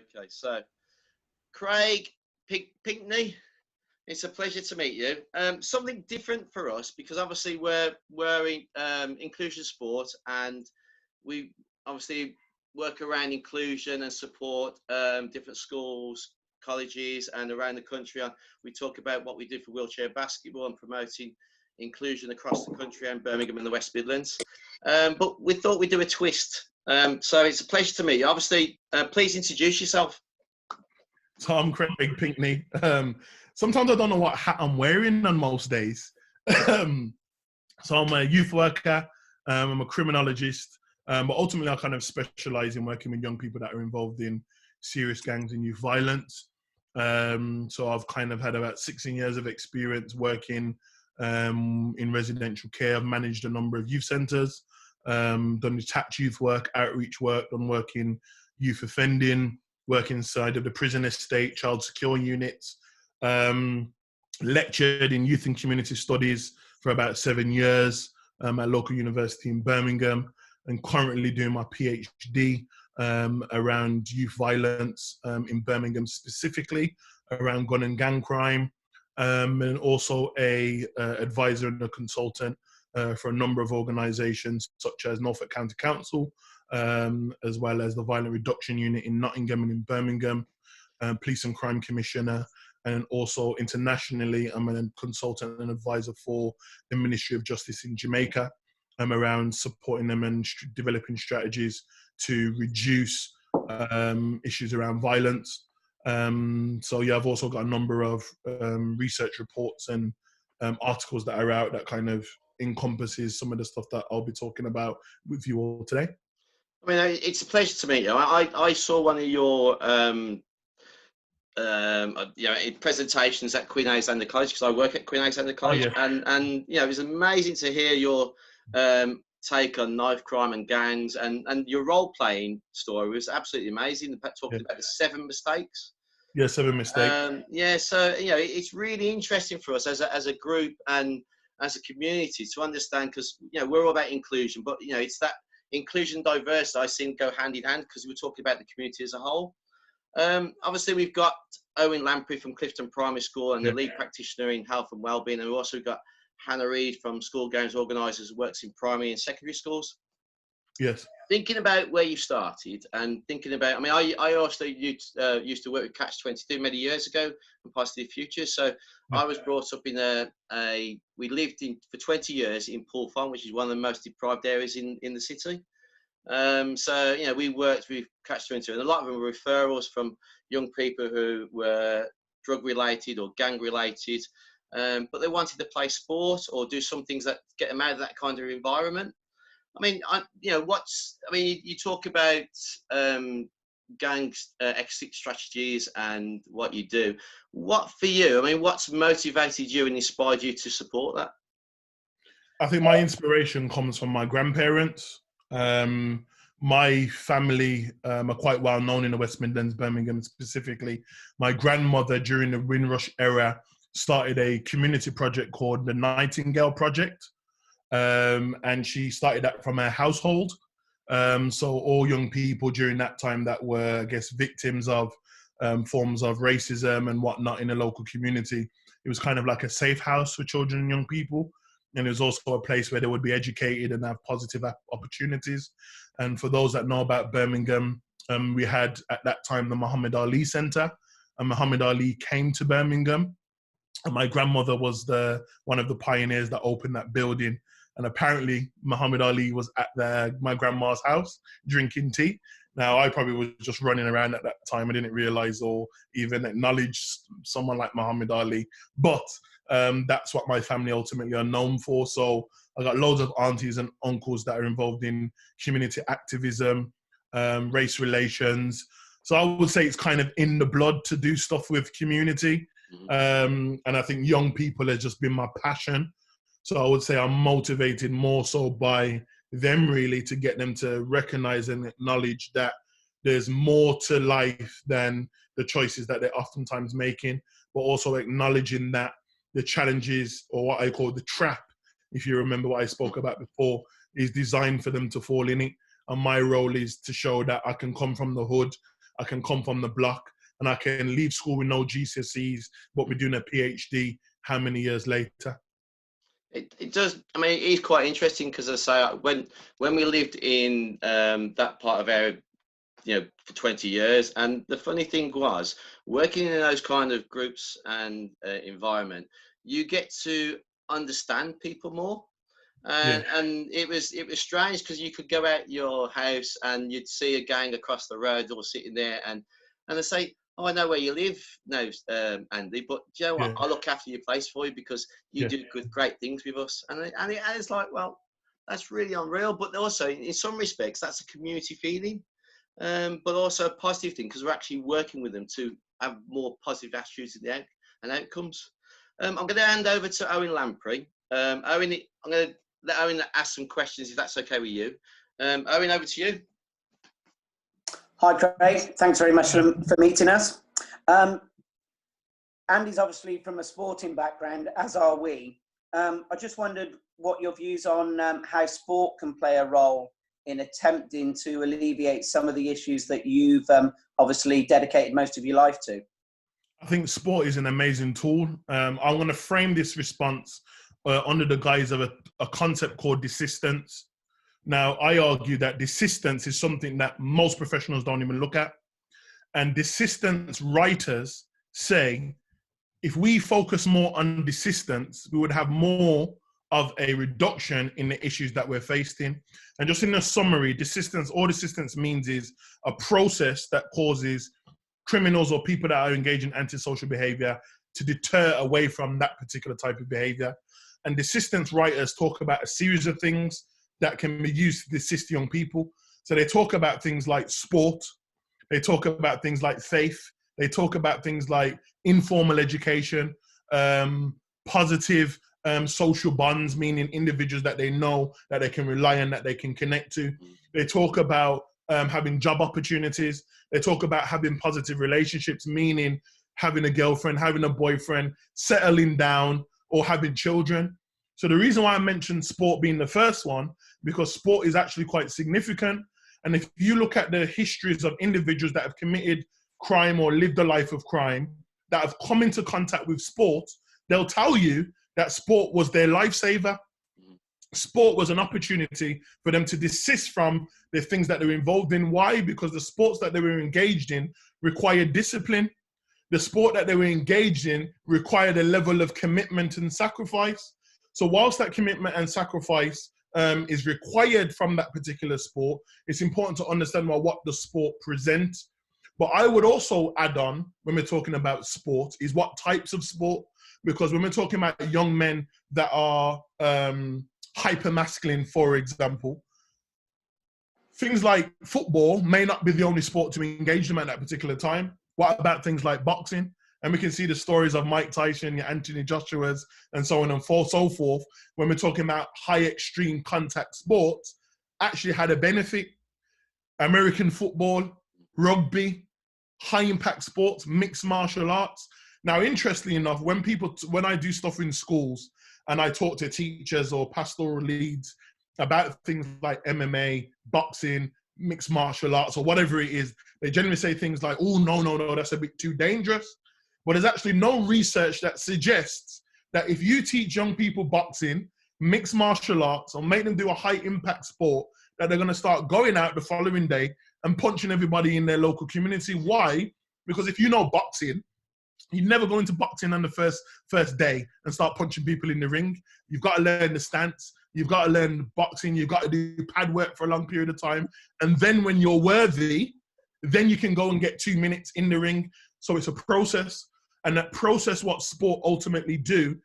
Okay, so Craig Pinkney, it's a pleasure to meet you. Something different for us because obviously we're in inclusion sport, and we obviously work around inclusion and support different schools, colleges, and around the country. We talk about what we do for wheelchair basketball and promoting inclusion across the country and Birmingham and the West Midlands. But we thought we'd do a twist. So it's a pleasure to meet you. Obviously, please introduce yourself. So I'm Craig Pinkney. Sometimes I don't know what hat I'm wearing on most days. So I'm a youth worker. I'm a criminologist. But ultimately, I kind of specialize in working with young people that are involved in serious gangs and youth violence. So I've kind of had about 16 years of experience working in residential care. I've managed a number of youth centres, done detached youth work, outreach work, done work in youth offending, work inside of the prison estate, child secure units, lectured in youth and community studies for about 7 years at local university in Birmingham, and currently doing my PhD around youth violence in Birmingham, specifically around gun and gang crime, and also a advisor and a consultant for a number of organisations such as Norfolk County Council, as well as the Violent Reduction Unit in Nottingham and in Birmingham, Police and Crime Commissioner, and also internationally, I'm a consultant and advisor for the Ministry of Justice in Jamaica. I'm around supporting them and developing strategies to reduce issues around violence. So yeah, I've also got a number of research reports and articles that are out that kind of encompasses some of the stuff that I'll be talking about with you all today. I mean, it's a pleasure to meet you. I saw one of your presentations at Queen Alexandra College, because I work at Queen Alexandra College. Oh, yeah. And it was amazing to hear your take on knife crime and gangs, and your role playing story was absolutely amazing. Talking about the 7 mistakes. Yeah, 7 mistakes. So it's really interesting for us as a group and as a community to understand, because we're all about inclusion, but it's that inclusion and diversity I see go hand in hand, because we're talking about the community as a whole. Obviously, we've got Owen Lamprey from Clifton Primary School and the lead practitioner in health and wellbeing, and we've also got Hannah Reid from School Games Organisers, who works in primary and secondary schools. Yes. Thinking about where you started and thinking about, I also used to work with Catch 22 many years ago and Positive Future. So I was brought up in we lived for 20 years in Poole Farm, which is one of the most deprived areas in the city. So we worked with Catch 22, and a lot of them were referrals from young people who were drug related or gang related, but they wanted to play sport or do some things that get them out of that kind of environment. You talk about gangs exit strategies and what you do. What for you? What's motivated you and inspired you to support that? I think my inspiration comes from my grandparents. My family are quite well known in the West Midlands, Birmingham specifically. My grandmother, during the Windrush era, started a community project called the Nightingale Project. And she started that from her household. So all young people during that time that were, I guess, victims of forms of racism and whatnot in the local community, it was kind of like a safe house for children and young people. And it was also a place where they would be educated and have positive opportunities. And for those that know about Birmingham, we had at that time the Muhammad Ali Centre, and Muhammad Ali came to Birmingham. And my grandmother was one of the pioneers that opened that building. And apparently Muhammad Ali was at my grandma's house drinking tea. Now, I probably was just running around at that time. I didn't realize or even acknowledge someone like Muhammad Ali. But that's what my family ultimately are known for. So I got loads of aunties and uncles that are involved in community activism, race relations. So I would say it's kind of in the blood to do stuff with community. And I think young people has just been my passion. So I would say I'm motivated more so by them, really, to get them to recognize and acknowledge that there's more to life than the choices that they're oftentimes making, but also acknowledging that the challenges, or what I call the trap, if you remember what I spoke about before, is designed for them to fall in it. And my role is to show that I can come from the hood, I can come from the block, and I can leave school with no GCSEs, but we're doing a PhD how many years later? It does. I mean, it is quite interesting because I say when we lived in that part of area, for 20 years, and the funny thing was working in those kind of groups and environment, you get to understand people more. And it was strange because you could go out your house and you'd see a gang across the road all sitting there, and they say, "Oh, I know where you live now, Andy, but do you know what? Yeah, I'll look after your place for you because you yeah, do great things with us." And it's like, well, that's really unreal. But also, in some respects, that's a community feeling, but also a positive thing because we're actually working with them to have more positive attitudes and outcomes. I'm going to hand over to Owen Lamprey. Owen, I'm going to let Owen ask some questions if that's okay with you. Owen, over to you. Hi, Craig. Thanks very much for meeting us. Andy's obviously from a sporting background, as are we. I just wondered what your views on how sport can play a role in attempting to alleviate some of the issues that you've obviously dedicated most of your life to. I think sport is an amazing tool. I'm going to frame this response under the guise of a concept called desistance. Now, I argue that desistance is something that most professionals don't even look at. And desistance writers say, if we focus more on desistance, we would have more of a reduction in the issues that we're facing. And just in a summary, desistance, all desistance means is a process that causes criminals or people that are engaged in antisocial behavior to deter away from that particular type of behavior. And desistance writers talk about a series of things that can be used to desist young people. So they talk about things like sport, they talk about things like faith, they talk about things like informal education, positive social bonds, meaning individuals that they know, that they can rely on, that they can connect to. They talk about having job opportunities. They talk about having positive relationships, meaning having a girlfriend, having a boyfriend, settling down, or having children. So the reason why I mentioned sport being the first one, because sport is actually quite significant. And if you look at the histories of individuals that have committed crime or lived a life of crime, that have come into contact with sport, they'll tell you that sport was their lifesaver. Sport was an opportunity for them to desist from the things that they were involved in. Why? Because the sports that they were engaged in required discipline. The sport that they were engaged in required a level of commitment and sacrifice. So whilst that commitment and sacrifice is required from that particular sport, it's important to understand what the sport presents. But I would also add on, when we're talking about sport, is what types of sport. Because when we're talking about young men that are hyper-masculine, for example, things like football may not be the only sport to engage them at that particular time. What about things like boxing? And we can see the stories of Mike Tyson, Anthony Joshua's, and so on and so forth, when we're talking about high extreme contact sports, actually had a benefit. American football, rugby, high impact sports, mixed martial arts. Now, interestingly enough, when I do stuff in schools and I talk to teachers or pastoral leads about things like MMA, boxing, mixed martial arts, or whatever it is, they generally say things like, oh, no, that's a bit too dangerous. But there's actually no research that suggests that if you teach young people boxing, mixed martial arts, or make them do a high impact sport, that they're going to start going out the following day and punching everybody in their local community. Why? Because if you know boxing, you never go into boxing on the first day and start punching people in the ring. You've got to learn the stance. You've got to learn boxing. You've got to do pad work for a long period of time. And then when you're worthy, then you can go and get 2 minutes in the ring. So it's a process. And that process, what sport ultimately do,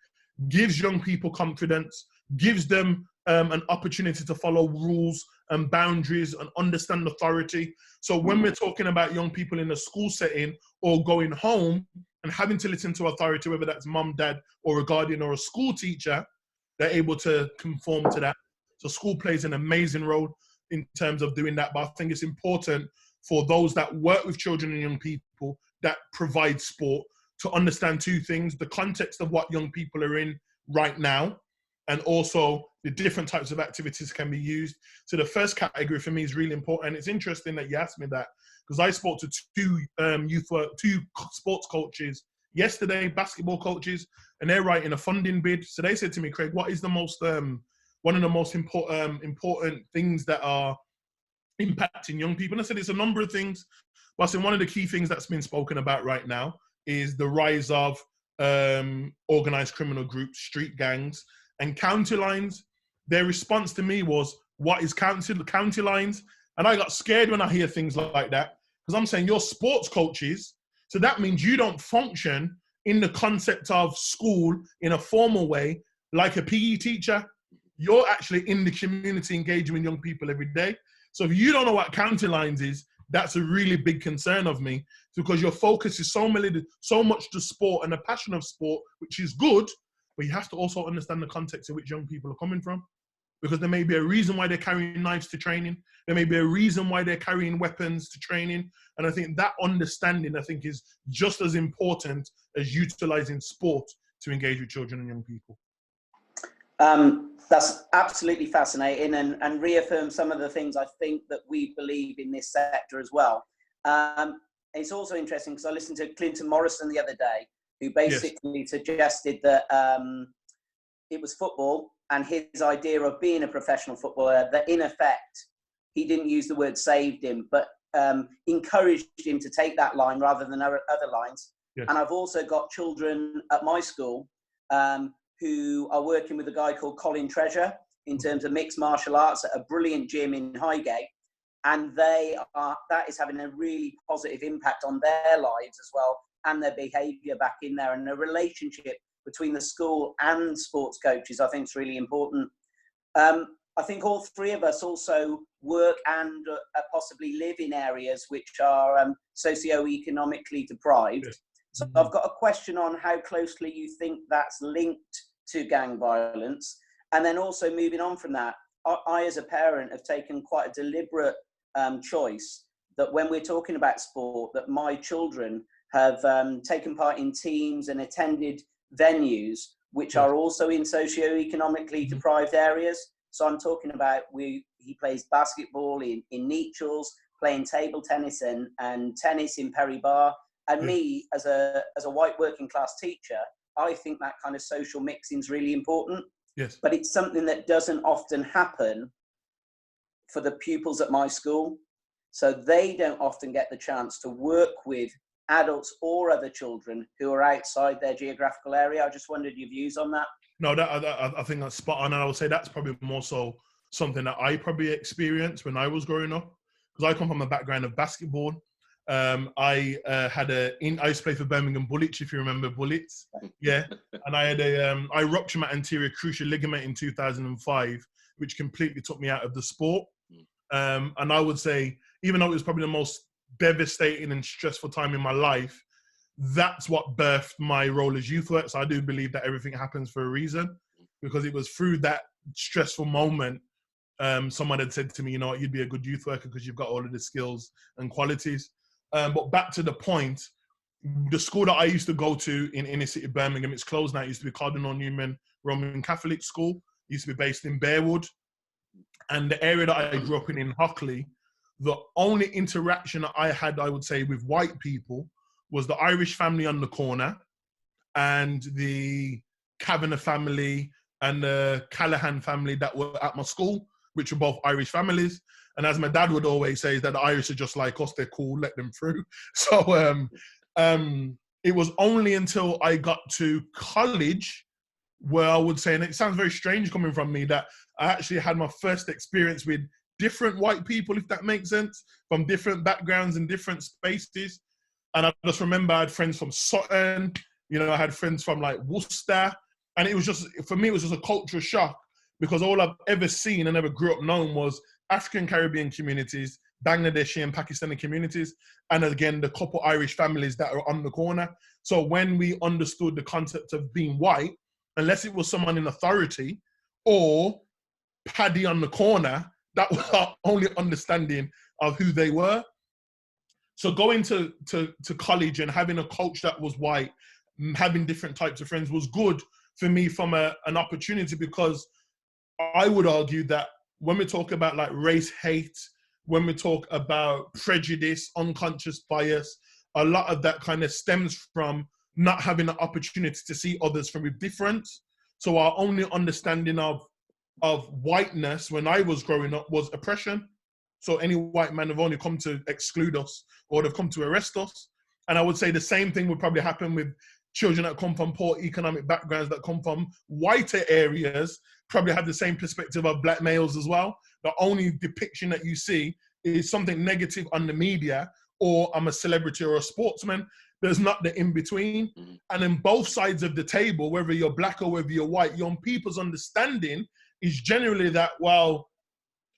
gives young people confidence, gives them an opportunity to follow rules and boundaries and understand authority. So when we're talking about young people in a school setting or going home and having to listen to authority, whether that's mom, dad, or a guardian or a school teacher, they're able to conform to that. So school plays an amazing role in terms of doing that. But I think it's important for those that work with children and young people that provide sport to understand two things: the context of what young people are in right now, and also the different types of activities can be used. So the first category for me is really important. It's interesting that you asked me that, because I spoke to two sports coaches yesterday, basketball coaches, and they're writing a funding bid. So they said to me, Craig, what is the most one of the most important things that are impacting young people? And I said it's a number of things. But I said one of the key things that's been spoken about right now is the rise of organized criminal groups, street gangs, and county lines. Their response to me was, what is county lines? And I got scared when I hear things like that, because I'm saying you're sports coaches, so that means you don't function in the concept of school in a formal way like a PE teacher. You're actually in the community engaging with young people every day. So if you don't know what county lines is, that's a really big concern of me, because your focus is so much to sport and the passion of sport, which is good, but you have to also understand the context in which young people are coming from, because there may be a reason why they're carrying knives to training. There may be a reason why they're carrying weapons to training. And I think that understanding, is just as important as utilizing sport to engage with children and young people. That's absolutely fascinating, and reaffirms some of the things I think that we believe in this sector as well. It's also interesting because I listened to Clinton Morrison the other day, who basically suggested that it was football and his idea of being a professional footballer that in effect, he didn't use the word saved him, but encouraged him to take that line rather than other lines. Yes. And I've also got children at my school who are working with a guy called Colin Treasure in terms of mixed martial arts at a brilliant gym in Highgate. And that is having a really positive impact on their lives as well, and their behaviour back in there. And the relationship between the school and sports coaches, I think, is really important. I think all three of us also work and possibly live in areas which are socio-economically deprived. Yes. So I've got a question on how closely you think that's linked to gang violence. And then also moving on from that, I as a parent have taken quite a deliberate choice that when we're talking about sport, that my children have taken part in teams and attended venues which are also in socio-economically deprived areas. So I'm talking about he plays basketball in Nechells, playing table tennis and tennis in Perry Bar. And me, as a white working class teacher, I think that kind of social mixing is really important. Yes. But it's something that doesn't often happen for the pupils at my school. So they don't often get the chance to work with adults or other children who are outside their geographical area. I just wondered your views on that. No, I think that's spot on. And I would say that's probably more so something that I probably experienced when I was growing up, because I come from a background of basketball. I used to play for Birmingham Bullets, if you remember Bullets. Yeah. And I had I ruptured my anterior cruciate ligament in 2005, which completely took me out of the sport. And I would say, even though it was probably the most devastating and stressful time in my life, that's what birthed my role as youth work. So I do believe that everything happens for a reason, because it was through that stressful moment someone had said to me, you know what, you'd be a good youth worker because you've got all of the skills and qualities. But back to the point, the school that I used to go to in inner city Birmingham, it's closed now. It used to be Cardinal Newman Roman Catholic School. It used to be based in Bearwood. And the area that I grew up in Hockley, the only interaction that I had, I would say, with white people was the Irish family on the corner and the Kavanagh family and the Callahan family that were at my school, which were both Irish families. And as my dad would always say, is that the Irish are just like us, they're cool, let them through. So it was only until I got to college where I would say, and it sounds very strange coming from me, that I actually had my first experience with different white people, if that makes sense, from different backgrounds and different spaces. And I just remember I had friends from Sutton, you know, I had friends from like Worcester. And it was just, for me, it was just a cultural shock, because all I've ever seen and ever grew up knowing was African Caribbean communities, Bangladeshi and Pakistani communities, and again, the couple Irish families that are on the corner. So when we understood the concept of being white, unless it was someone in authority or Paddy on the corner, that was our only understanding of who they were. So going to college and having a coach that was white, having different types of friends was good for me from an opportunity, because I would argue that when we talk about like race hate, when we talk about prejudice, unconscious bias, a lot of that kind of stems from not having the opportunity to see others from a difference. So our only understanding of whiteness when I was growing up was oppression. So any white man have only come to exclude us or they've come to arrest us. And I would say the same thing would probably happen with children that come from poor economic backgrounds, that come from whiter areas, probably have the same perspective of black males as well. The only depiction that you see is something negative on the media, or I'm a celebrity or a sportsman. There's not the in-between. And in both sides of the table, whether you're black or whether you're white, young people's understanding is generally that, well,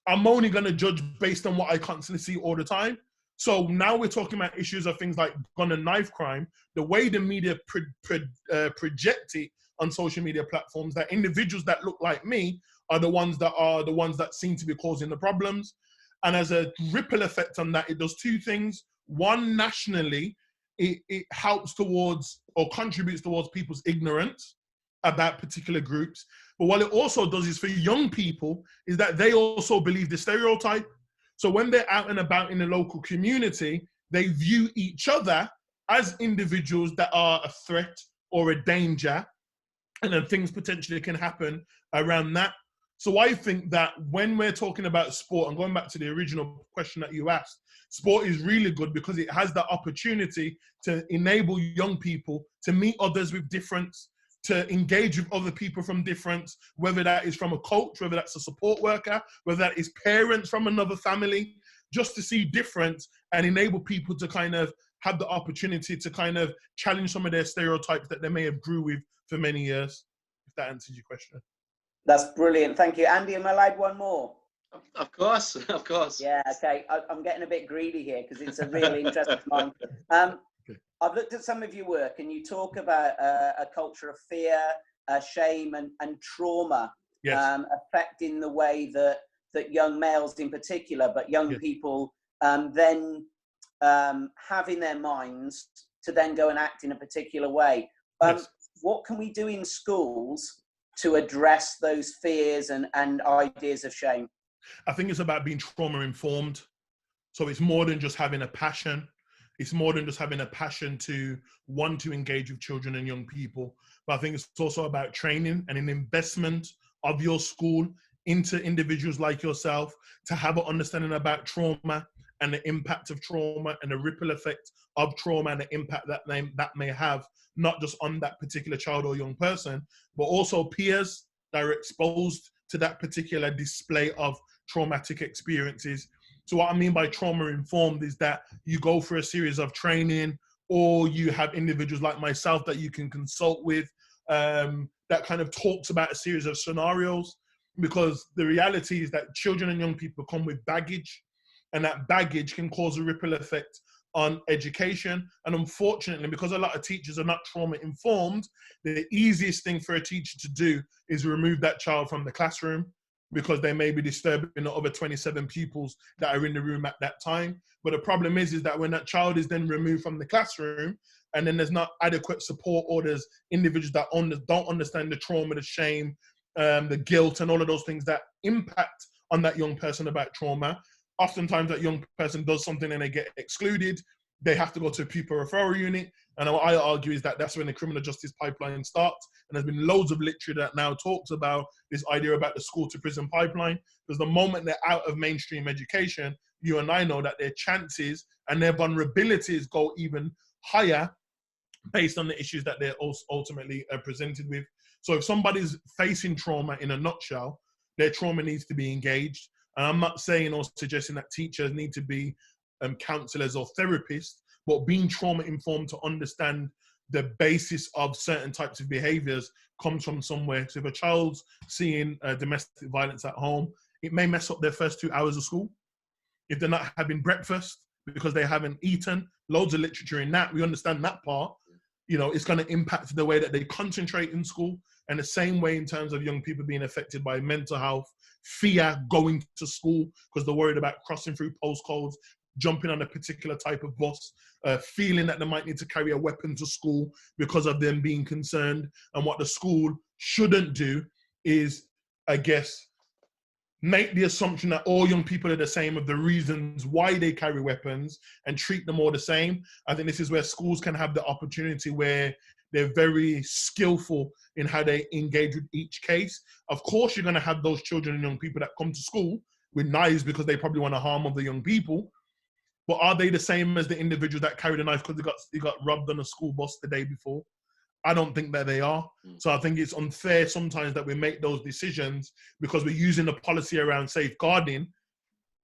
I'm only going to judge based on what I constantly see all the time. So now we're talking about issues of things like gun and knife crime. The way the media project it on social media platforms, that individuals that look like me are the ones that seem to be causing the problems. And as a ripple effect on that, it does two things. One, nationally, it helps towards or contributes towards people's ignorance about particular groups. But what it also does is for young people is that they also believe the stereotype. So when they're out and about in the local community, they view each other as individuals that are a threat or a danger, and then things potentially can happen around that. So I think that when we're talking about sport, and going back to the original question that you asked, sport is really good because it has the opportunity to enable young people to meet others with difference, to engage with other people from difference, whether that is from a coach, whether that's a support worker, whether that is parents from another family, just to see difference and enable people to kind of have the opportunity to kind of challenge some of their stereotypes that they may have grew with for many years, if that answers your question. That's brilliant. Thank you. Andy, am I allowed one more? Of course, of course. Yeah, okay. I'm getting a bit greedy here because it's a really interesting one. I've looked at some of your work and you talk about a culture of fear, shame and trauma, yes. Affecting the way that young males in particular, but young yes. people then have in their minds to then go and act in a particular way. Yes. What can we do in schools to address those fears and ideas of shame? I think it's about being trauma informed. So it's more than just having a passion. It's more than just having a passion to want to engage with children and young people. But I think it's also about training and an investment of your school into individuals like yourself to have an understanding about trauma and the impact of trauma and the ripple effect of trauma and the impact that may have, not just on that particular child or young person, but also peers that are exposed to that particular display of traumatic experiences. So what I mean by trauma informed is that you go through a series of training, or you have individuals like myself that you can consult with, that kind of talks about a series of scenarios, because the reality is that children and young people come with baggage, and that baggage can cause a ripple effect on education. And unfortunately, because a lot of teachers are not trauma informed, the easiest thing for a teacher to do is remove that child from the classroom, because they may be disturbing the other 27 pupils that are in the room at that time. But the problem is that when that child is then removed from the classroom, and then there's not adequate support, or there's individuals that don't understand the trauma, the shame, the guilt, and all of those things that impact on that young person about trauma, oftentimes that young person does something and they get excluded. They have to go to a pupil referral unit. And what I argue is that that's when the criminal justice pipeline starts. And there's been loads of literature that now talks about this idea about the school to prison pipeline. Because the moment they're out of mainstream education, you and I know that their chances and their vulnerabilities go even higher based on the issues that they're ultimately presented with. So if somebody's facing trauma in a nutshell, their trauma needs to be engaged. And I'm not saying or suggesting that teachers need to be counselors or therapists, but being trauma informed to understand the basis of certain types of behaviors comes from somewhere. So if a child's seeing domestic violence at home, it may mess up their first 2 hours of school. If they're not having breakfast because they haven't eaten, loads of literature in that, we understand that part. You know, it's going to impact the way that they concentrate in school. And the same way in terms of young people being affected by mental health, fear going to school because they're worried about crossing through postcodes, jumping on a particular type of bus, feeling that they might need to carry a weapon to school because of them being concerned. And what the school shouldn't do is, I guess, make the assumption that all young people are the same of the reasons why they carry weapons and treat them all the same. I think this is where schools can have the opportunity where they're very skillful in how they engage with each case. Of course, you're going to have those children and young people that come to school with knives because they probably want to harm other young people. But are they the same as the individuals that carried a knife because they got robbed on a school bus the day before? I don't think that they are. So I think it's unfair sometimes that we make those decisions because we're using the policy around safeguarding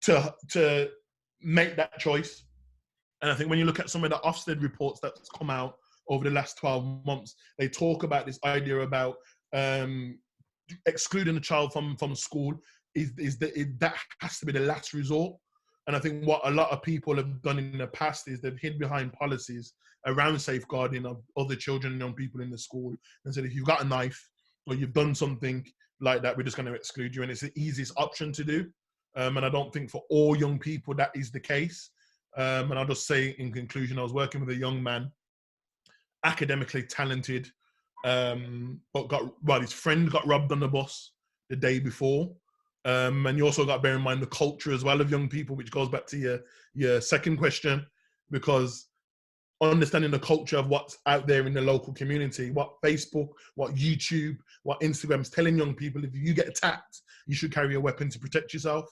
to make that choice. And I think when you look at some of the Ofsted reports that's come out over the last 12 months, they talk about this idea about excluding a child from school that has to be the last resort. And I think what a lot of people have done in the past is they've hid behind policies around safeguarding of other children and young people in the school and said, if you've got a knife or you've done something like that, we're just going to exclude you. And it's the easiest option to do. And I don't think for all young people that is the case. And I'll just say in conclusion, I was working with a young man, academically talented, but his friend got robbed on the bus the day before. And you also got to bear in mind the culture as well of young people, which goes back to your second question, because understanding the culture of what's out there in the local community, what Facebook, what YouTube, what Instagram is telling young people, if you get attacked, you should carry a weapon to protect yourself.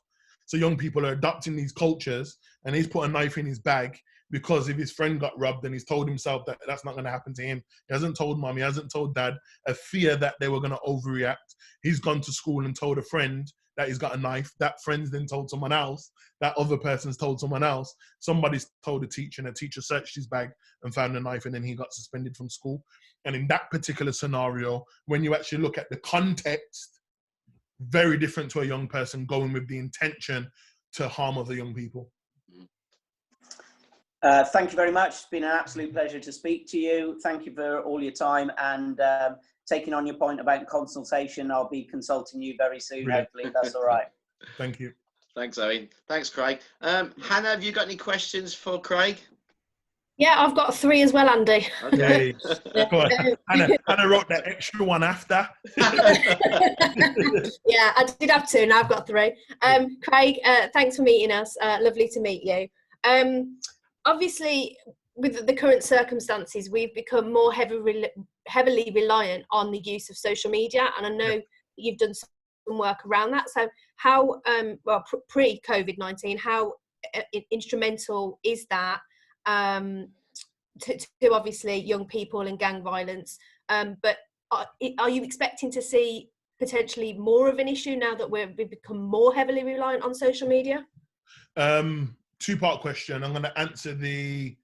So young people are adopting these cultures, and he's put a knife in his bag because if his friend got robbed and he's told himself that that's not going to happen to him. He hasn't told mom, he hasn't told dad, a fear that they were going to overreact. He's gone to school and told a friend that he's got a knife. That friend's then told someone else. That other person's told someone else. Somebody's told a teacher, and a teacher searched his bag and found a knife, and then he got suspended from school. And in that particular scenario, when you actually look at the context, very different to a young person going with the intention to harm other young people. Thank you very much. It's been an absolute pleasure to speak to you. Thank you for all your time and taking on your point about consultation. I'll be consulting you very soon, hopefully, if that's all right. Thank you. Thanks, Owen. Thanks, Craig. Hannah, have you got any questions for Craig? Yeah, I've got 3 as well, Andy. Okay. Hannah wrote that extra one after. Yeah, I did have 2, now I've got 3. Craig, thanks for meeting us. Lovely to meet you. Obviously, with the current circumstances, we've become more heavily reliant on the use of social media, and I know you've done some work around that. So how, pre-COVID-19, how instrumental is that to obviously young people and gang violence? But are you expecting to see potentially more of an issue now that we've become more heavily reliant on social media? 2-part question. I'm going to answer the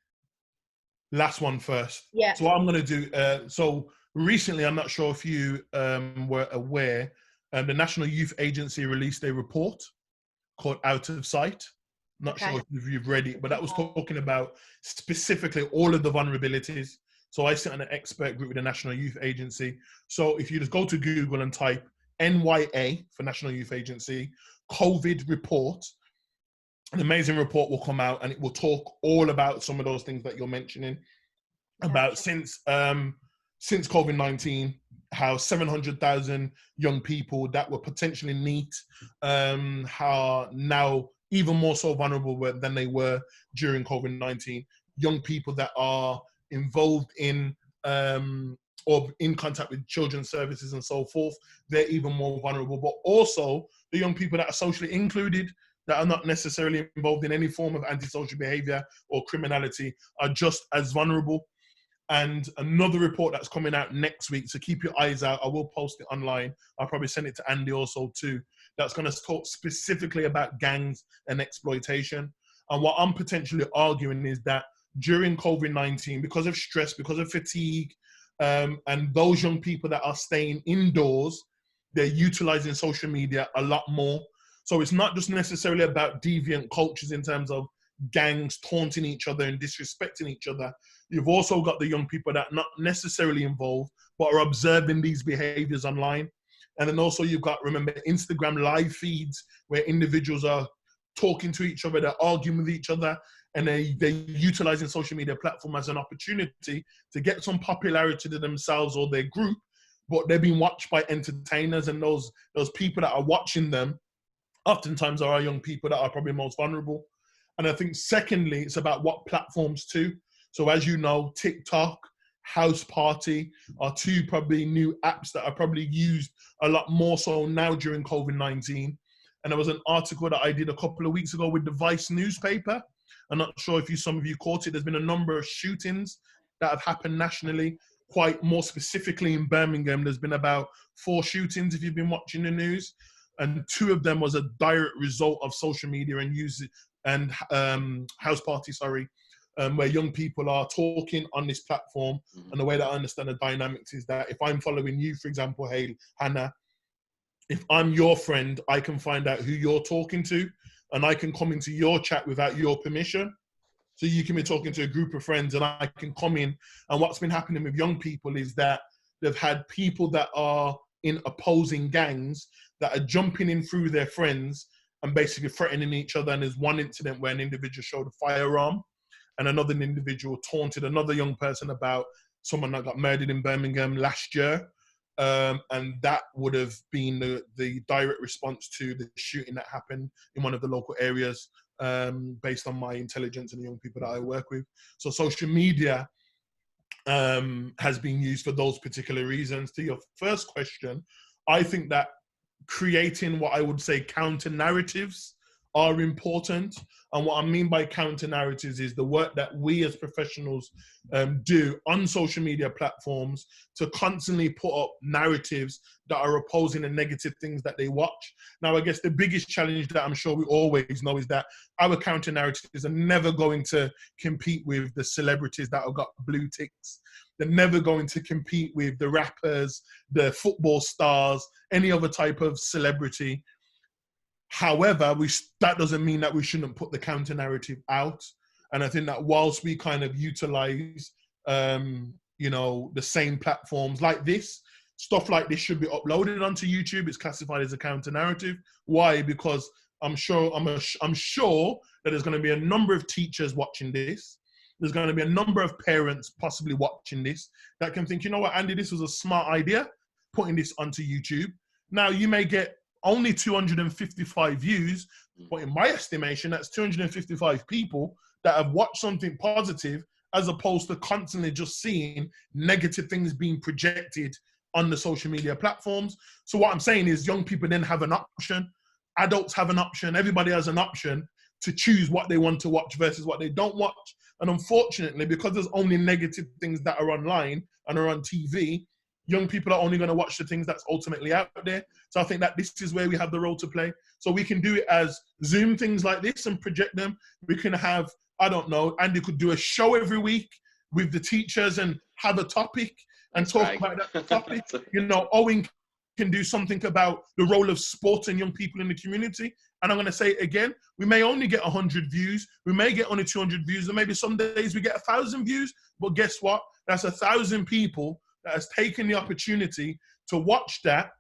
last one first. Yeah. So what I'm going to do, so recently, I'm not sure if you were aware, the National Youth Agency released a report called Out of Sight. Not sure if you've read it, but that was talking about specifically all of the vulnerabilities. So I sit on an expert group with the National Youth Agency. So if you just go to Google and type NYA for National Youth Agency, COVID report, an amazing report will come out, and it will talk all about some of those things that you're mentioning about since COVID-19, how 700,000 young people that were potentially NEET are now even more so vulnerable than they were during COVID-19. Young people that are involved in or in contact with children's services and so forth, they're even more vulnerable. But also the young people that are socially included, that are not necessarily involved in any form of antisocial behavior or criminality, are just as vulnerable. And another report that's coming out next week, so keep your eyes out. I will post it online. I'll probably send it to Andy also too. That's going to talk specifically about gangs and exploitation. And what I'm potentially arguing is that during COVID-19, because of stress, because of fatigue, and those young people that are staying indoors, they're utilizing social media a lot more. So it's not just necessarily about deviant cultures in terms of gangs taunting each other and disrespecting each other. You've also got the young people that are not necessarily involved, but are observing these behaviors online. And then also you've got, remember, Instagram live feeds where individuals are talking to each other, they're arguing with each other, and they're utilizing social media platform as an opportunity to get some popularity to themselves or their group, but they're being watched by entertainers, and those people that are watching them oftentimes are our young people that are probably most vulnerable. And I think secondly, it's about what platforms too. So as you know, TikTok, House Party are two probably new apps that are probably used a lot more so now during COVID-19. And there was an article that I did a couple of weeks ago with the Vice newspaper. I'm not sure if some of you caught it. There's been a number of shootings that have happened nationally, quite more specifically in Birmingham. There's been about 4 shootings if you've been watching the news. And 2 of them was a direct result of social media and House Party, where young people are talking on this platform. And the way that I understand the dynamics is that if I'm following you, for example, hey, Hannah, if I'm your friend, I can find out who you're talking to, and I can come into your chat without your permission. So you can be talking to a group of friends and I can come in. And what's been happening with young people is that they've had people that are in opposing gangs that are jumping in through their friends and basically threatening each other. And there's one incident where an individual showed a firearm and another individual taunted another young person about someone that got murdered in Birmingham last year. And that would have been the direct response to the shooting that happened in one of the local areas, based on my intelligence and the young people that I work with. So social media has been used for those particular reasons. To your first question, I think that creating what I would say counter narratives are important. And what I mean by counter narratives is the work that we as professionals do on social media platforms to constantly put up narratives that are opposing the negative things that they watch. Now, I guess the biggest challenge that I'm sure we always know is that our counter narratives are never going to compete with the celebrities that have got blue ticks. They're never going to compete with the rappers, the football stars, any other type of celebrity. However, that doesn't mean that we shouldn't put the counter narrative out. And I think that whilst we kind of utilize, the same platforms like this, stuff like this should be uploaded onto YouTube. It's classified as a counter narrative. Why? Because I'm sure that there's going to be a number of teachers watching this. There's going to be a number of parents possibly watching this that can think, you know what, Andy, this was a smart idea, putting this onto YouTube. Now, you may get only 255 views, but in my estimation, that's 255 people that have watched something positive, as opposed to constantly just seeing negative things being projected on the social media platforms. So what I'm saying is young people then have an option. Adults have an option. Everybody has an option to choose what they want to watch versus what they don't watch. And unfortunately, because there's only negative things that are online and are on TV, young people are only going to watch the things that's ultimately out there. So I think that this is where we have the role to play. So we can do it as Zoom things like this and project them. We can have, I don't know, Andy could do a show every week with the teachers and have a topic and talk about that topic. Owen can do something about the role of sport and young people in the community. And I'm going to say it again, we may only get 100 views. We may get only 200 views. And maybe some days we get 1,000 views. But guess what? That's 1,000 people that has taken the opportunity to watch that.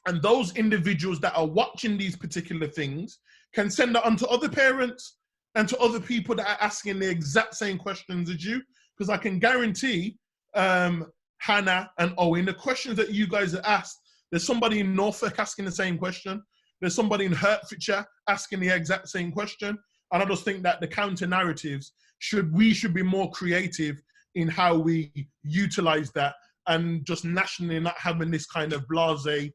And those individuals that are watching these particular things can send that on to other parents and to other people that are asking the exact same questions as you. Because I can guarantee, Hannah and Owen, the questions that you guys are asked, there's somebody in Norfolk asking the same question. There's somebody in Hertfordshire asking the exact same question. And I just think that the counter narratives we should be more creative in how we utilize that, and just nationally not having this kind of blasé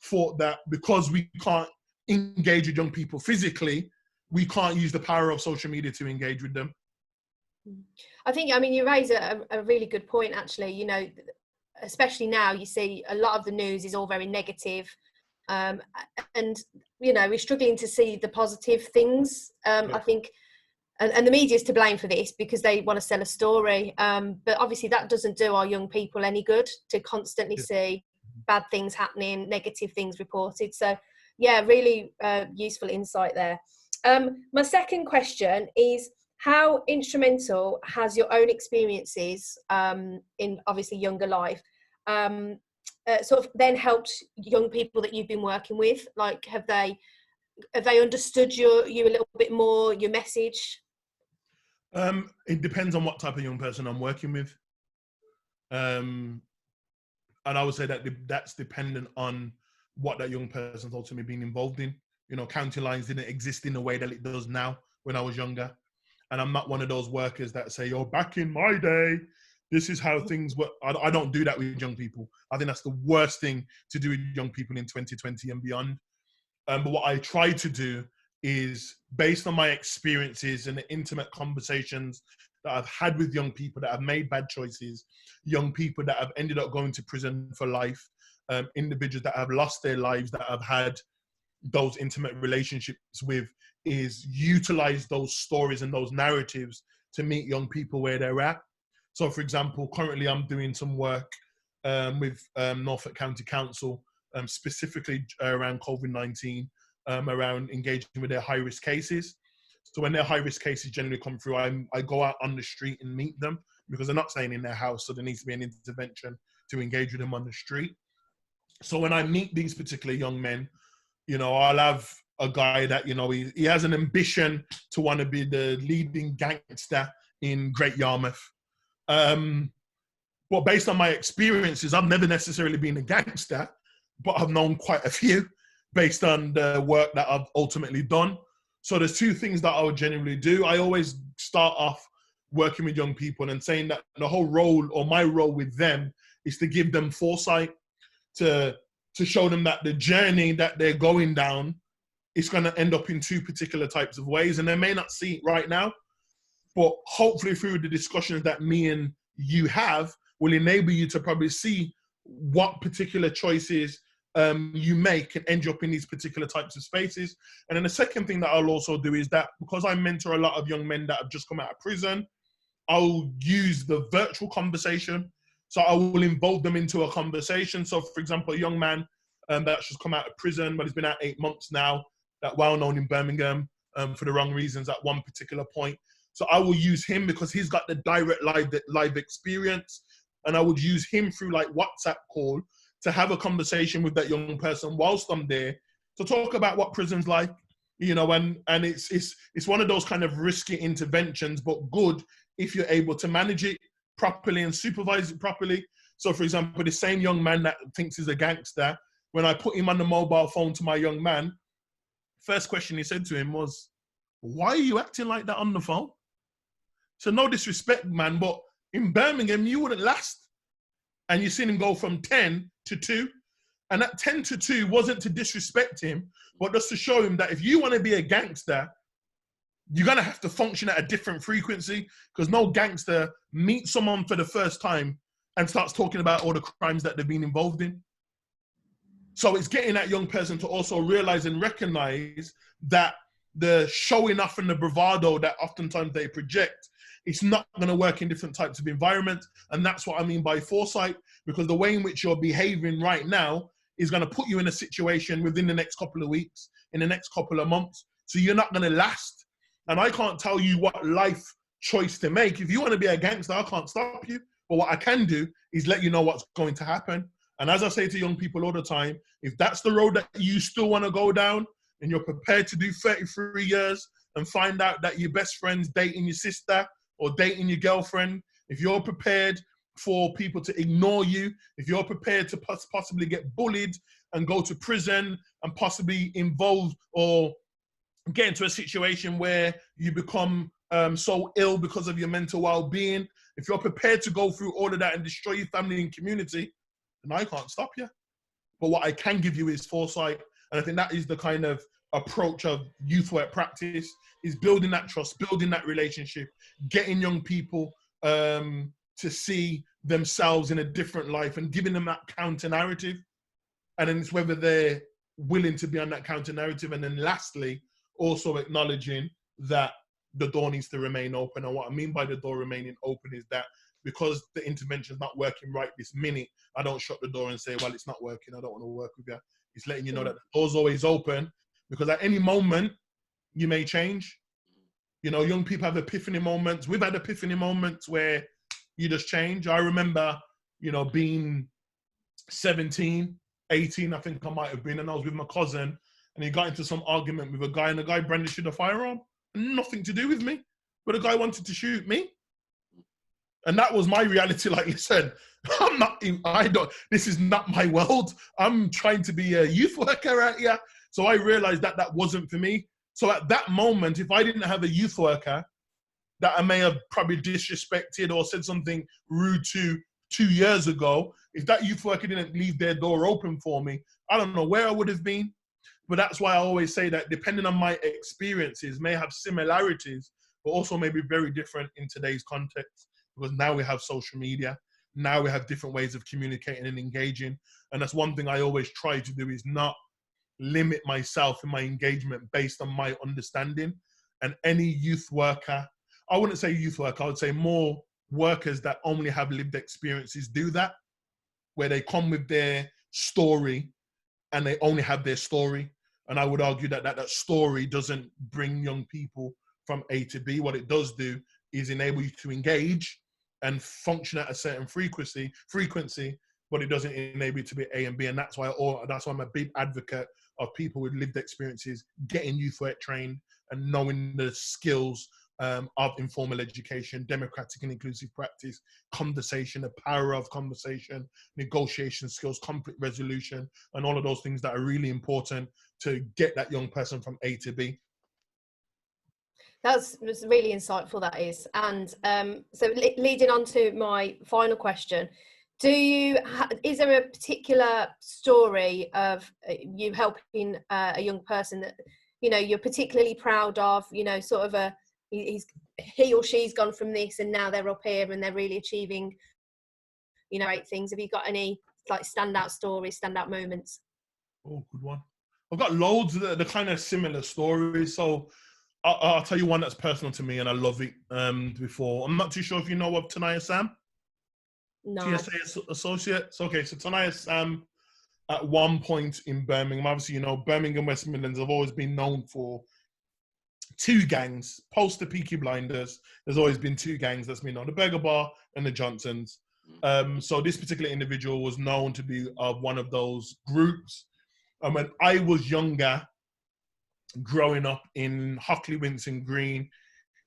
thought that because we can't engage with young people physically, we can't use the power of social media to engage with them. I think, you raise a really good point, actually. Especially now, you see a lot of the news is all very negative. And, we're struggling to see the positive things. I think, and the media's to blame for this because they want to sell a story. But obviously that doesn't do our young people any good to constantly see bad things happening, negative things reported. So yeah, really useful insight there. My second question is, how instrumental has your own experiences in obviously younger life sort of then helped young people that you've been working with? Like, have they understood you a little bit more, your message? It depends on what type of young person I'm working with. And I would say that that's dependent on what that young person's ultimately been involved in. county lines didn't exist in the way that it does now when I was younger. And I'm not one of those workers that say, "Oh, back in my day, this is how things were." I don't do that with young people. I think that's the worst thing to do with young people in 2020 and beyond. But what I try to do is, based on my experiences and the intimate conversations that I've had with young people that have made bad choices, young people that have ended up going to prison for life, individuals that have lost their lives, that have had those intimate relationships with, is utilize those stories and those narratives to meet young people where they're at. So, for example, currently I'm doing some work with Norfolk County Council, specifically around COVID-19, around engaging with their high-risk cases. So when their high-risk cases generally come through, I go out on the street and meet them, because they're not staying in their house, so there needs to be an intervention to engage with them on the street. So when I meet these particular young men, I'll have a guy that, he has an ambition to want to be the leading gangster in Great Yarmouth. But based on my experiences, I've never necessarily been a gangster, but I've known quite a few based on the work that I've ultimately done. So there's two things that I would generally do. I always start off working with young people and saying that the whole role, or my role with them, is to give them foresight, to show them that the journey that they're going down is going to end up in two particular types of ways. And they may not see it right now, but hopefully through the discussions that me and you have will enable you to probably see what particular choices you make can end you up in these particular types of spaces. And then the second thing that I'll also do is that, because I mentor a lot of young men that have just come out of prison, I'll use the virtual conversation. So I will involve them into a conversation. So, for example, a young man that's just come out of prison, but he's been out 8 months now, that well-known in Birmingham for the wrong reasons at one particular point. So I will use him because he's got the direct live experience. And I would use him through like WhatsApp call to have a conversation with that young person whilst I'm there, to talk about what prison's like, and it's one of those kind of risky interventions, but good if you're able to manage it properly and supervise it properly. So, for example, the same young man that thinks he's a gangster, when I put him on the mobile phone to my young man, first question he said to him was, "Why are you acting like that on the phone?" So no disrespect, man, but in Birmingham, you wouldn't last. And you've seen him go from 10 to 2. And that 10 to 2 wasn't to disrespect him, but just to show him that if you want to be a gangster, you're going to have to function at a different frequency, because no gangster meets someone for the first time and starts talking about all the crimes that they've been involved in. So it's getting that young person to also realize and recognize that the showing off and the bravado that oftentimes they project, it's not going to work in different types of environments. And that's what I mean by foresight, because the way in which you're behaving right now is going to put you in a situation within the next couple of weeks, in the next couple of months. So you're not going to last. And I can't tell you what life choice to make. If you want to be a gangster, I can't stop you. But what I can do is let you know what's going to happen. And as I say to young people all the time, if that's the road that you still want to go down, and you're prepared to do 33 years and find out that your best friend's dating your sister or dating your girlfriend, if you're prepared for people to ignore you, if you're prepared to possibly get bullied and go to prison and possibly involved or get into a situation where you become so ill because of your mental well-being, if you're prepared to go through all of that and destroy your family and community, then I can't stop you. But what I can give you is foresight. And I think that is the kind of approach of youth work practice, is building that trust, building that relationship, getting young people to see themselves in a different life and giving them that counter narrative. And then it's whether they're willing to be on that counter narrative. And then lastly, also acknowledging that the door needs to remain open. And what I mean by the door remaining open is that because the intervention is not working right this minute, I don't shut the door and say, well, it's not working, I don't want to work with you. It's letting you know that the door's always open, because at any moment, you may change. Young people have epiphany moments. We've had epiphany moments where you just change. I remember, being 17, 18, I think I might have been, and I was with my cousin, and he got into some argument with a guy, and the guy brandished a firearm. Nothing to do with me, but the guy wanted to shoot me. And that was my reality. Like you said, this is not my world. I'm trying to be a youth worker out here. So I realized that that wasn't for me. So at that moment, if I didn't have a youth worker that I may have probably disrespected or said something rude to 2 years ago, if that youth worker didn't leave their door open for me, I don't know where I would have been. But that's why I always say that depending on my experiences may have similarities, but also may be very different in today's context, because now we have social media. Now we have different ways of communicating and engaging. And that's one thing I always try to do, is not limit myself in my engagement based on my understanding. And any youth worker, I wouldn't say youth worker, I would say more workers that only have lived experiences do that, where they come with their story and they only have their story. And I would argue that that story doesn't bring young people from A to B. What it does do is enable you to engage and function at a certain frequency, but it doesn't enable you to be A and B. And that's why I'm a big advocate of people with lived experiences getting youth work trained and knowing the skills of informal education, democratic and inclusive practice, conversation, the power of conversation, negotiation skills, conflict resolution, and all of those things that are really important to get that young person from A to B. That's really insightful, that is. And so leading on to my final question, is there a particular story of you helping a young person that, you know, you're particularly proud of, you know, sort of he or she's gone from this and now they're up here and they're really achieving, you know, great things? Have you got any like standout stories, standout moments? Oh, good one. I've got loads of the kind of similar stories. So I'll tell you one that's personal to me and I love it. Before, I'm not too sure if you know of Tanaya Sam. No. TSA Associates. Okay, so Tanaya Sam, at one point in Birmingham, obviously, you know, Birmingham, West Midlands have always been known for two gangs. Post the Peaky Blinders, there's always been two gangs that's been known, the Beggar Bar and the Johnsons. So this particular individual was known to be of one of those groups. And when I was younger, growing up in Hockley, Winson Green,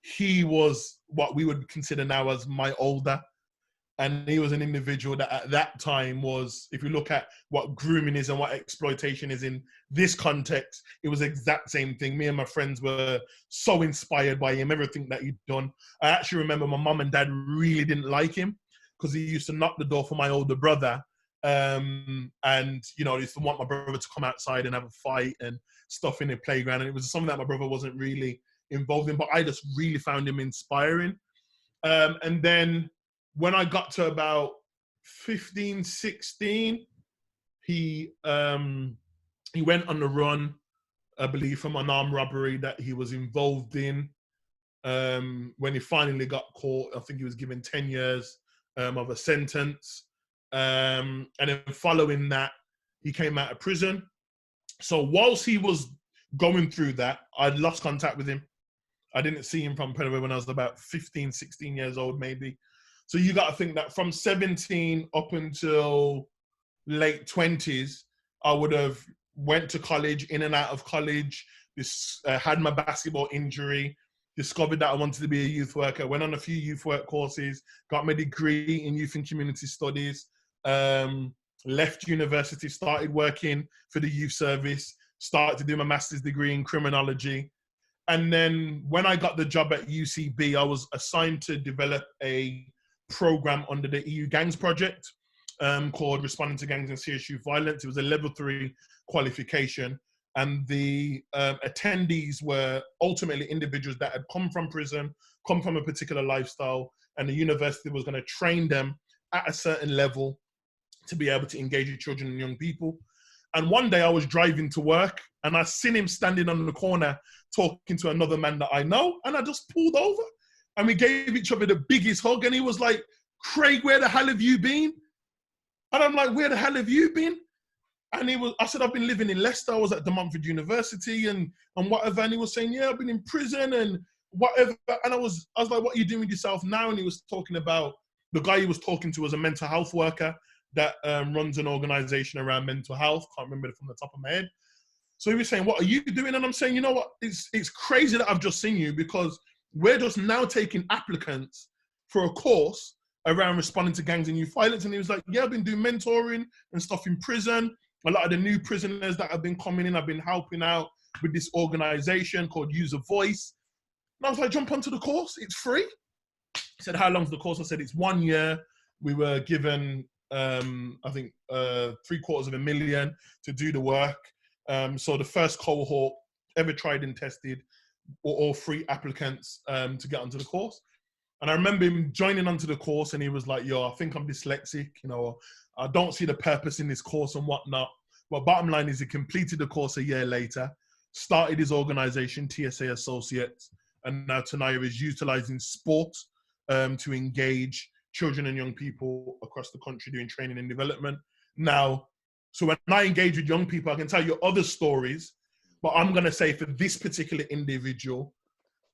he was what we would consider now as my older. And he was an individual that at that time was, if you look at what grooming is and what exploitation is in this context, it was the exact same thing. Me and my friends were so inspired by him, everything that he'd done. I actually remember my mum and dad really didn't like him because he used to knock the door for my older brother. And, you know, he used to want my brother to come outside and have a fight and stuff in the playground. And it was something that my brother wasn't really involved in, but I just really found him inspiring. And then when I got to about 15, 16, he went on the run, I believe, from an armed robbery that he was involved in. When he finally got caught, I think he was given 10 years of a sentence. And then following that, he came out of prison. So whilst he was going through that, I'd lost contact with him. I didn't see him from probably when I was about 15, 16 years old, maybe. So you got to think that from 17 up until late 20s, I would have went to college, in and out of college, had my basketball injury, discovered that I wanted to be a youth worker, went on a few youth work courses, got my degree in youth and community studies, left university, started working for the youth service, started to do my master's degree in criminology. And then when I got the job at UCB, I was assigned to develop a program under the EU Gangs project called Responding to Gangs and Serious Youth Violence. It was a level 3 qualification. And the attendees were ultimately individuals that had come from prison, come from a particular lifestyle, and the university was going to train them at a certain level to be able to engage with children and young people. And one day I was driving to work and I seen him standing on the corner talking to another man that I know, and I just pulled over and we gave each other the biggest hug, and he was like, "Craig, where the hell have you been?" And I'm like, "Where the hell have you been?" And I said, "I've been living in Leicester. I was at De Montfort University and whatever." And he was saying, "Yeah, I've been in prison and whatever." And I was like, "What are you doing with yourself now?" And he was talking about, the guy he was talking to was a mental health worker that runs an organization around mental health. Can't remember it from the top of my head. So he was saying, "What are you doing?" And I'm saying, "You know what? It's crazy that I've just seen you, because we're just now taking applicants for a course around responding to gangs and youth violence." And he was like, "Yeah, I've been doing mentoring and stuff in prison. a lot of the new prisoners that have been coming in, I've been helping out with this organization called Use a Voice. And I was like, jump onto the course, it's free. He said, how long's the course? I said, it's 1 year. We were given, I think, $750,000 to do the work. So the first cohort ever tried and tested were all free applicants to get onto the course. And I remember him joining onto the course and he was like, yo, I think I'm dyslexic, you know, I don't see the purpose in this course and whatnot. But bottom line is he completed the course a year later, started his organization, TSA Associates, and now Tanaya is utilizing sport to engage children and young people across the country doing training and development. Now, so when I engage with young people, I can tell you other stories, but I'm going to say for this particular individual,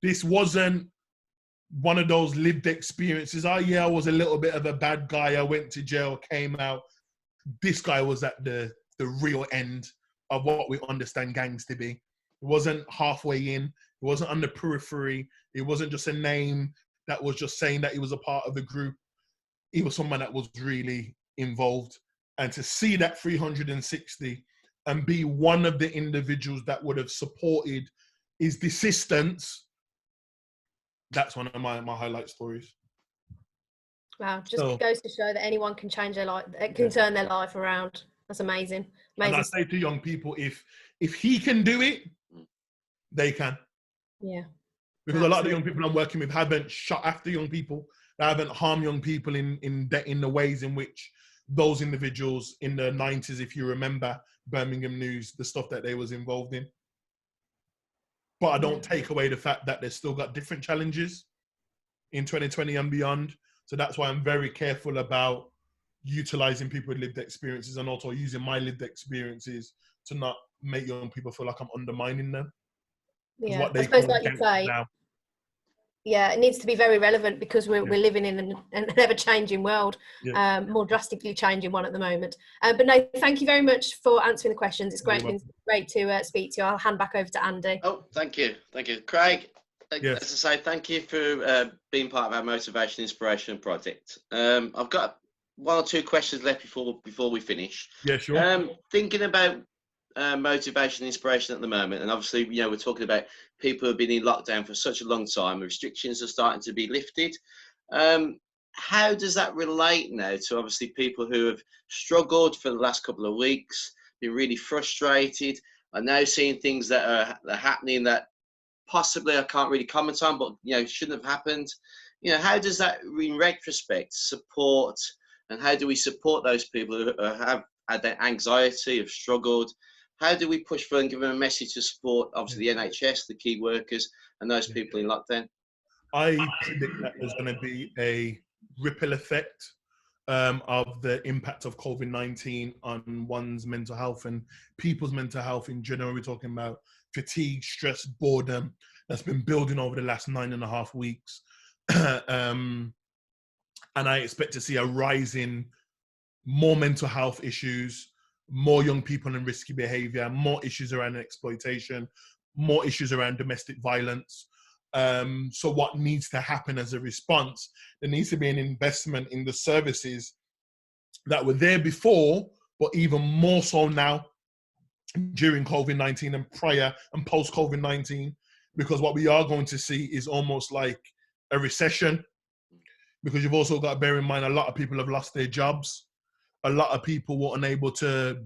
this wasn't one of those lived experiences. Oh yeah, I was a little bit of a bad guy. I went to jail, came out. This guy was at the real end of what we understand gangs to be. It wasn't halfway in. It wasn't on the periphery. It wasn't just a name that was just saying that he was a part of the group. He was someone that was really involved. And to see that 360 and be one of the individuals that would have supported his desistance, that's one of my highlight stories. Wow, just goes to show that anyone can change their life, can turn their life around. That's amazing. And I say to young people, if he can do it, they can. Yeah. Because a lot of the young people I'm working with haven't shot after young people. They haven't harmed young people in the ways in which those individuals in the 90s, if you remember Birmingham News, the stuff that they was involved in. But I don't take away the fact that they've still got different challenges in 2020 and beyond. So that's why I'm very careful about utilizing people with lived experiences and also using my lived experiences to not make young people feel like I'm undermining them. Yeah, what they I suppose like you say, now. Yeah, it needs to be very relevant because we're living in an ever-changing world, more drastically changing one at the moment. But no, thank you very much for answering the questions. It's great to speak to you. I'll hand back over to Andy. Oh, thank you. Craig, as I say, thank you for being part of our Motivation Inspiration project. I've got one or two questions left before we finish. Yeah, sure. Thinking about motivation and inspiration at the moment, and obviously, you know, we're talking about people who have been in lockdown for such a long time. Restrictions are starting to be lifted. How does that relate now to obviously people who have struggled for the last couple of weeks, been really frustrated, are now seeing things that are happening that possibly I can't really comment on, but you know, shouldn't have happened. You know, how does that, in retrospect, support, and how do we support those people who have had that anxiety, have struggled? How do we push for and give them a message to support, obviously, the NHS, the key workers, and those people in lockdown? I predict that there's going to be a ripple effect of the impact of COVID-19 on one's mental health and people's mental health in general. We're talking about fatigue, stress, boredom that's been building over the last 9.5 weeks. And I expect to see a rise in more mental health issues, more young people in risky behavior, more issues around exploitation, more issues around domestic violence. So what needs to happen as a response? There needs to be an investment in the services that were there before, but even more so now during COVID-19 and prior and post-COVID-19, because what we are going to see is almost like a recession, because you've also got to bear in mind a lot of people have lost their jobs. A lot of people were unable to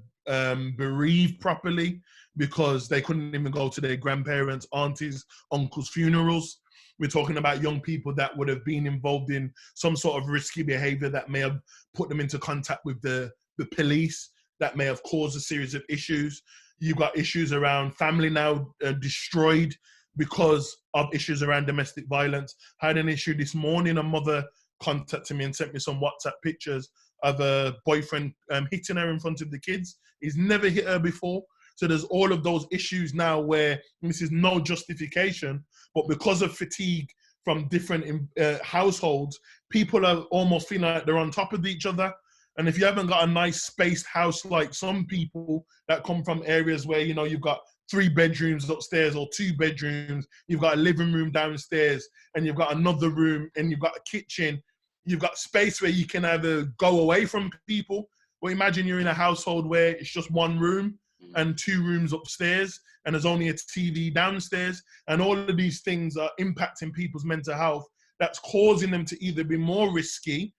bereave properly because they couldn't even go to their grandparents, aunties, uncles' funerals. We're talking about young people that would have been involved in some sort of risky behavior that may have put them into contact with the police, that may have caused a series of issues. You've got issues around family now destroyed because of issues around domestic violence. I had an issue this morning. A mother contacted me and sent me some WhatsApp pictures of a boyfriend hitting her in front of the kids. He's never hit her before. So there's all of those issues now where this is no justification, but because of fatigue from different households, people are almost feeling like they're on top of each other. And if you haven't got a nice spaced house like some people that come from areas where, you know, you've got 3 bedrooms upstairs or 2 bedrooms, you've got a living room downstairs and you've got another room and you've got a kitchen, you've got space where you can either go away from people. But imagine you're in a household where it's just one room and 2 rooms upstairs, and there's only a TV downstairs, and all of these things are impacting people's mental health. That's causing them to either be more risky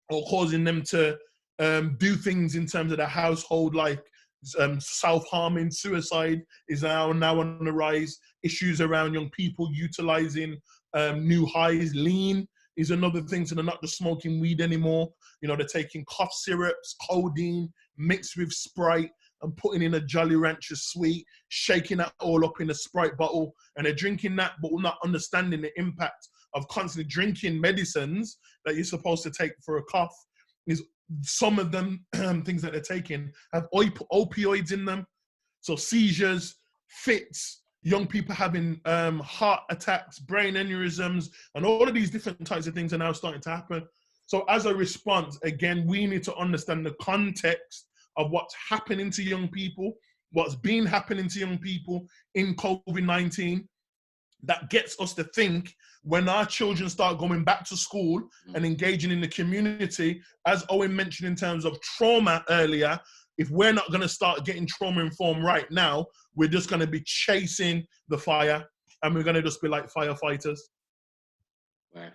or causing them to do things in terms of the household, like self-harming, suicide is now on the rise. Issues around young people utilizing new highs. Lean is another thing, so they're not just smoking weed anymore. You know, they're taking cough syrups, codeine mixed with Sprite and putting in a Jolly Rancher sweet, shaking that all up in a Sprite bottle, and they're drinking that, but not understanding the impact of constantly drinking medicines that you're supposed to take for a cough. Is some of them things that they're taking have opioids in them, so seizures, fits, young people having heart attacks, brain aneurysms, and all of these different types of things are now starting to happen. So as a response, again, we need to understand the context of what's happening to young people, what's been happening to young people in COVID-19. That gets us to think, when our children start going back to school and engaging in the community, as Owen mentioned in terms of trauma earlier, if we're not going to start getting trauma informed right now, we're just going to be chasing the fire, and we're going to just be like firefighters. Wow.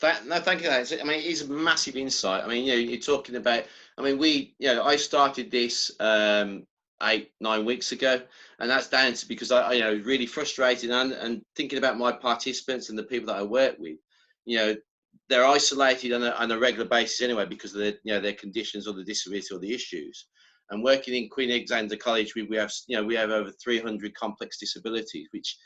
Thank you. I mean, it is a massive insight. I mean, you're talking about, I mean, I started this 8-9 weeks ago, and that's down to because I really frustrated and thinking about my participants and the people that I work with. They're isolated on a regular basis anyway because of their conditions or the disability or the issues. And working in Queen Alexandra College, we have over 300 complex disabilities, which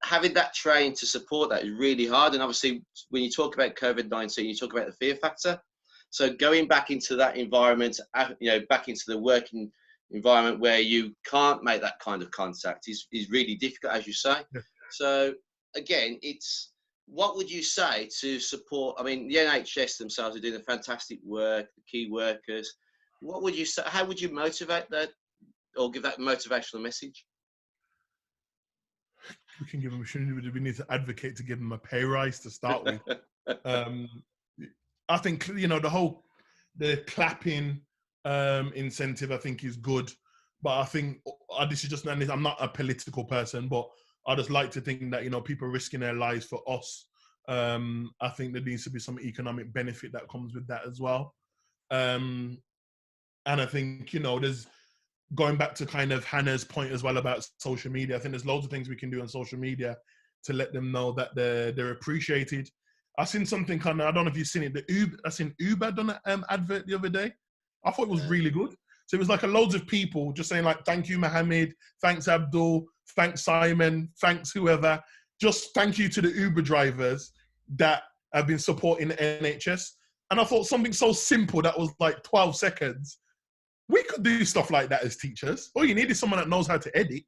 having that train to support that is really hard. And obviously, when you talk about COVID-19, you talk about the fear factor. So going back into that environment, back into the working environment where you can't make that kind of contact is really difficult, as you say. Yeah. So again, what would you say to support? I mean, the NHS themselves are doing a fantastic work, the key workers. What would you say? How would you motivate that or give that motivational message? We can give them. We need to advocate to give them a pay rise to start with. I think the clapping incentive I think is good, but I think this is just I'm not a political person, but I just like to think that people risking their lives for us. I think there needs to be some economic benefit that comes with that as well. And I think there's, going back to kind of Hannah's point as well about social media, I think there's loads of things we can do on social media to let them know that they're appreciated. I seen something I don't know if you've seen it. I seen Uber done an advert the other day. I thought it was really good. So it was like loads of people just saying thank you, Mohammed, thanks, Abdul, thanks, Simon, thanks, whoever. Just thank you to the Uber drivers that have been supporting the NHS. And I thought something so simple that was 12 seconds. We could do stuff like that as teachers. All you need is someone that knows how to edit.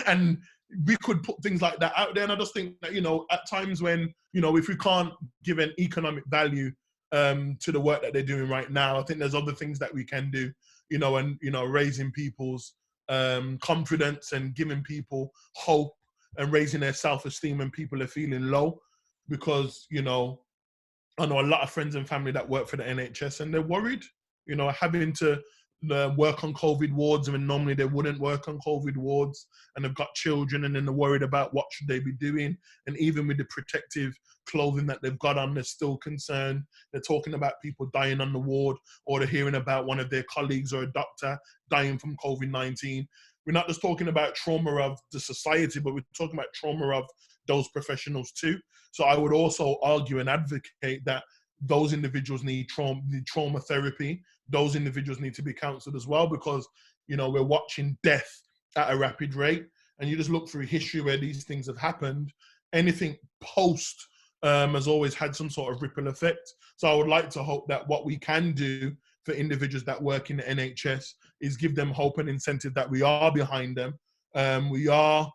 And we could put things like that out there. And I just think that, at times when, if we can't give an economic value to the work that they're doing right now, I think there's other things that we can do, and, raising people's confidence and giving people hope and raising their self-esteem when people are feeling low. Because, I know a lot of friends and family that work for the NHS and they're worried, having to work on COVID wards when normally they wouldn't work on COVID wards, and they've got children and then they're worried about what should they be doing. And even with the protective clothing that they've got on, they're still concerned. They're talking about people dying on the ward, or they're hearing about one of their colleagues or a doctor dying from COVID-19. We're not just talking about trauma of the society, but we're talking about trauma of those professionals too. So I would also argue and advocate that those individuals need trauma therapy. Those individuals need to be counseled as well, because, we're watching death at a rapid rate. And you just look through history where these things have happened. Anything post has always had some sort of ripple effect. So I would like to hope that what we can do for individuals that work in the NHS is give them hope and incentive that we are behind them. We are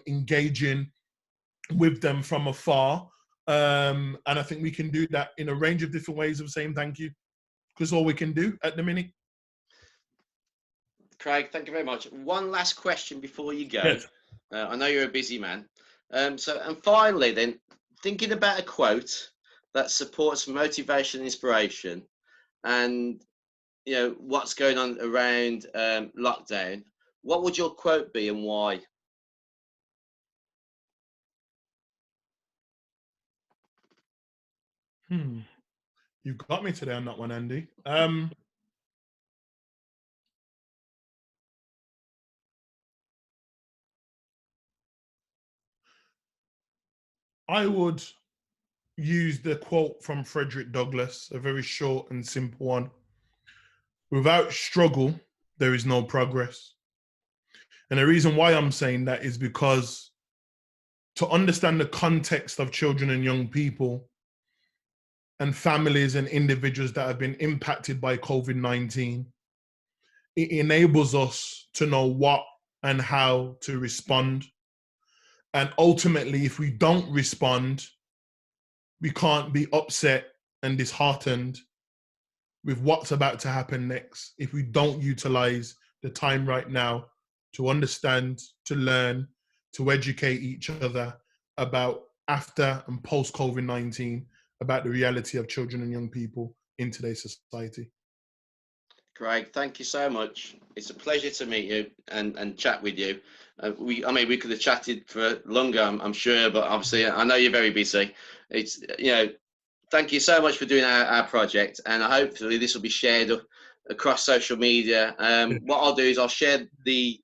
engaging with them from afar. And I think we can do that in a range of different ways of saying thank you, because all we can do at the minute. Craig, thank you very much. One last question before you go. Yes. I know you're a busy man. And finally then, thinking about a quote that supports motivation and inspiration, and what's going on around lockdown, what would your quote be and why? You got me today on that one, Andy. I would use the quote from Frederick Douglass, a very short and simple one. Without struggle, there is no progress. And the reason why I'm saying that is because to understand the context of children and young people and families and individuals that have been impacted by COVID-19, it enables us to know what and how to respond. And ultimately, if we don't respond, we can't be upset and disheartened with what's about to happen next if we don't utilize the time right now to understand, to learn, to educate each other about after and post COVID-19, about the reality of children and young people in today's society. Craig, thank you so much. It's a pleasure to meet you and chat with you. We could have chatted for longer, I'm sure, but obviously I know you're very busy. It's, thank you so much for doing our project, and hopefully this will be shared across social media. What I'll do is I'll share the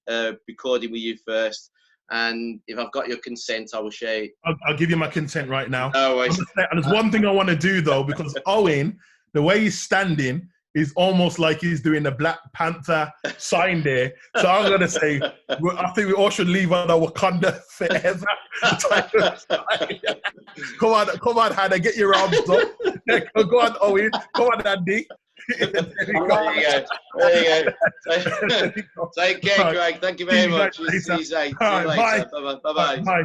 recording with you first, and if I've got your consent, I will share it. I'll give you my consent right now. No worries. And there's one thing I want to do though, because Owen, the way he's standing, is almost like he's doing the Black Panther sign there. So I'm going to say, I think we all should leave on a Wakanda forever type of sign. Come on, Hannah, get your arms up. Go on, Owen. Come on, Andy. There you go. Take care, Craig. Thank you very much. See you later. Bye-bye. Bye.